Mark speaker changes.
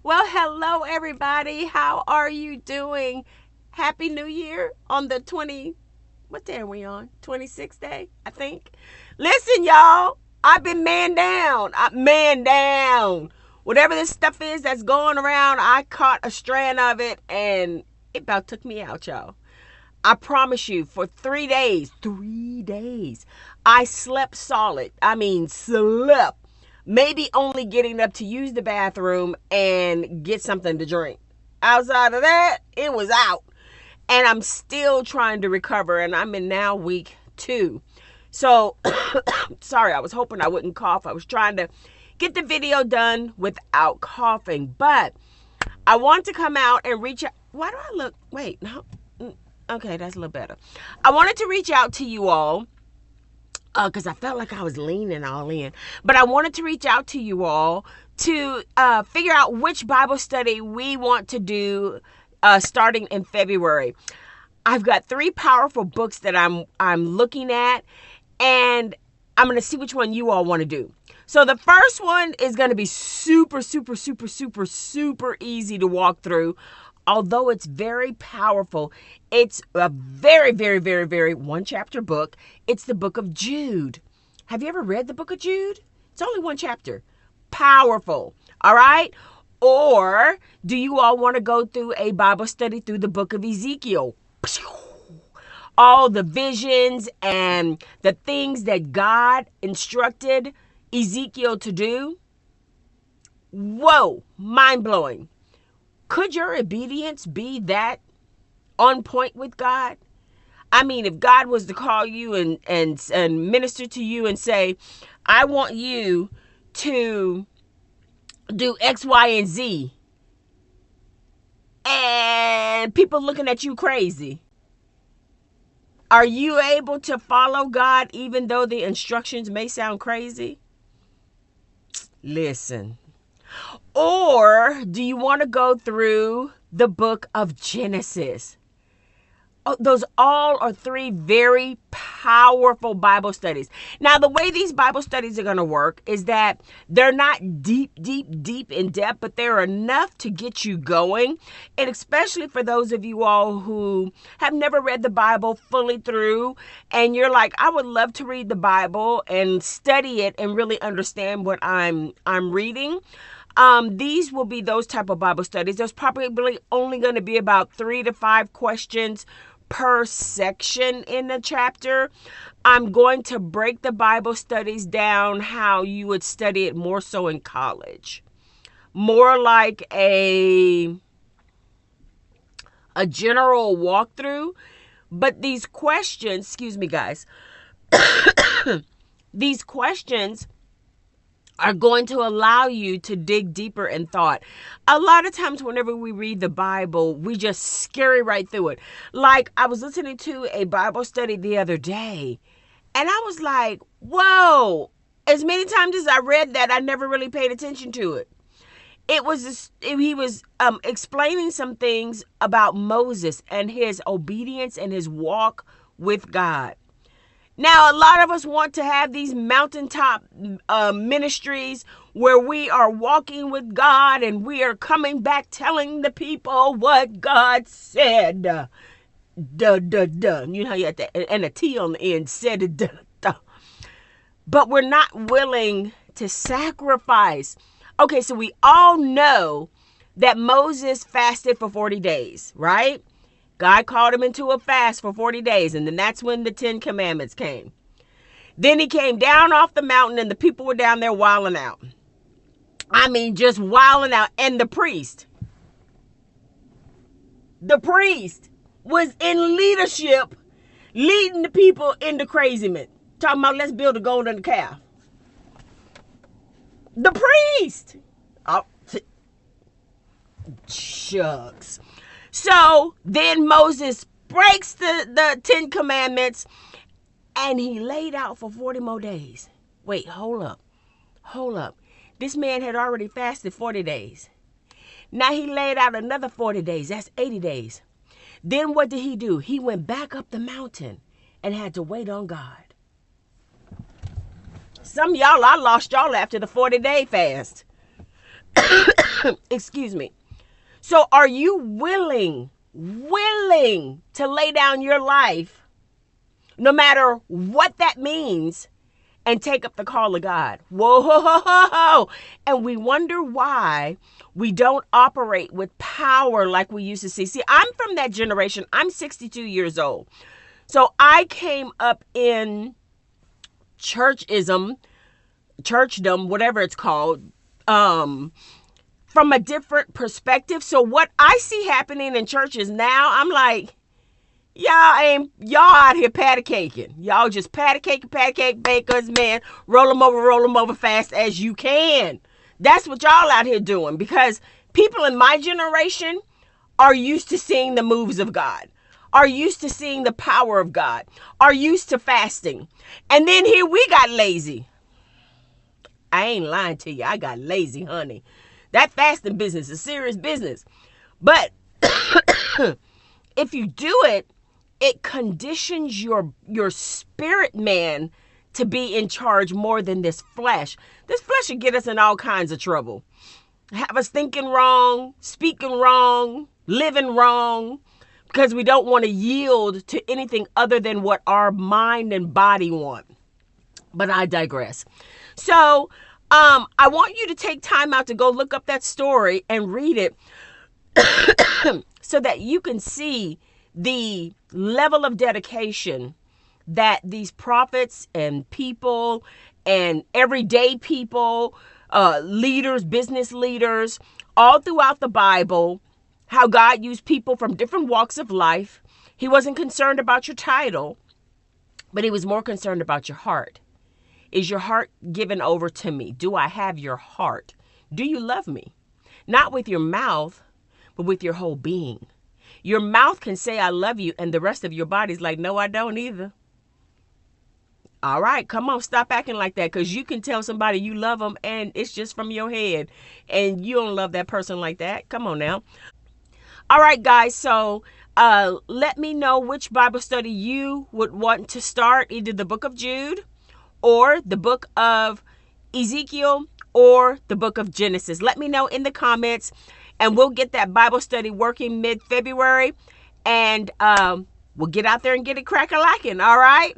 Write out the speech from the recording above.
Speaker 1: Well, hello everybody. How are you doing? Happy New Year on the what day are we on? 26th day, I think. Listen, y'all, I've been man down. Man down. Whatever this stuff is that's going around, I caught a strand of it and it about took me out, y'all. I promise you, for 3 days, I slept solid. I mean, slept. Maybe only getting up to use the bathroom and get something to drink. Outside of that, it was out. And I'm still trying to recover, and I'm in now week 2. So, sorry, I was hoping I wouldn't cough. I was trying to get the video done without coughing, but I want to come out and reach out. Why do I look? Wait, no. Okay, that's a little better. I wanted to reach out to you all because I felt like I was leaning all in. But I wanted to reach out to you all to figure out which Bible study we want to do starting in February. I've got 3 powerful books that I'm looking at, and I'm going to see which one you all want to do. So the first one is going to be super easy to walk through. Although it's very powerful, it's a very one chapter book. It's the book of Jude. Have you ever read the book of Jude? It's only 1 chapter. Powerful. All right? Or do you all want to go through a Bible study through the book of Ezekiel? All the visions and the things that God instructed Ezekiel to do. Whoa, mind-blowing. Could your obedience be that on point with God? I mean, if God was to call you and minister to you and say, I want you to do X, Y, and Z, and people looking at you crazy, are you able to follow God even though the instructions may sound crazy? Listen. Or do you want to go through the book of Genesis? Oh, those all are 3 very powerful Bible studies. Now, the way these Bible studies are going to work is that they're not deep in depth, but they're enough to get you going. And especially for those of you all who have never read the Bible fully through, and you're like, I would love to read the Bible and study it and really understand what I'm reading. These will be those type of Bible studies. There's probably only going to be about 3 to 5 questions per section in the chapter. I'm going to break the Bible studies down how you would study it more so in college. More like a general walkthrough. But these questions, excuse me guys, these questions are going to allow you to dig deeper in thought. A lot of times whenever we read the Bible, we just scurry right through it. Like I was listening to a Bible study the other day, and I was like, whoa, as many times as I read that, I never really paid attention to it. He was explaining some things about Moses and his obedience and his walk with God. Now, a lot of us want to have these mountaintop ministries where we are walking with God and we are coming back telling the people what God said. Duh. You know, you had that, and a T on the end said it. Duh. But we're not willing to sacrifice. Okay, so we all know that Moses fasted for 40 days, right? God called him into a fast for 40 days, and then that's when the 10 commandments came. Then he came down off the mountain, and the people were down there wilding out. I mean, just wilding out. And the priest was in leadership, leading the people into craziness. Talking about, let's build a golden calf. The priest. Oh, shucks. So then Moses breaks the 10 commandments and he laid out for 40 more days. Wait, hold up. This man had already fasted 40 days. Now he laid out another 40 days. That's 80 days. Then what did he do? He went back up the mountain and had to wait on God. Some of y'all, I lost y'all after the 40-day fast. Excuse me. So are you willing to lay down your life, no matter what that means, and take up the call of God? Whoa. And we wonder why we don't operate with power like we used to see. See, I'm from that generation. I'm 62 years old. So I came up in churchdom, whatever it's called, from a different perspective. So what I see happening in churches now, I'm like, y'all out here patty caking. Y'all just patty cake bakers, man. Roll them over fast as you can. That's what y'all out here doing, because people in my generation are used to seeing the moves of God, are used to seeing the power of God, are used to fasting. And then here we got lazy. I ain't lying to you. I got lazy, honey. That fasting business is serious business. But if you do it, it conditions your spirit man to be in charge more than this flesh. This flesh will get us in all kinds of trouble. Have us thinking wrong, speaking wrong, living wrong, because we don't want to yield to anything other than what our mind and body want. But I digress. So I want you to take time out to go look up that story and read it so that you can see the level of dedication that these prophets and people and everyday people, leaders, business leaders, all throughout the Bible, how God used people from different walks of life. He wasn't concerned about your title, but he was more concerned about your heart. Is your heart given over to me? Do I have your heart? Do you love me? Not with your mouth, but with your whole being. Your mouth can say, I love you, and the rest of your body's like, no, I don't either. All right, come on, stop acting like that, because you can tell somebody you love them, and it's just from your head, and you don't love that person like that. Come on now. All right, guys, so let me know which Bible study you would want to start, either the book of Jude or the book of Ezekiel or the book of Genesis. Let me know in the comments, and we'll get that Bible study working mid-February, and we'll get out there and get it crack-a-lacking, all right?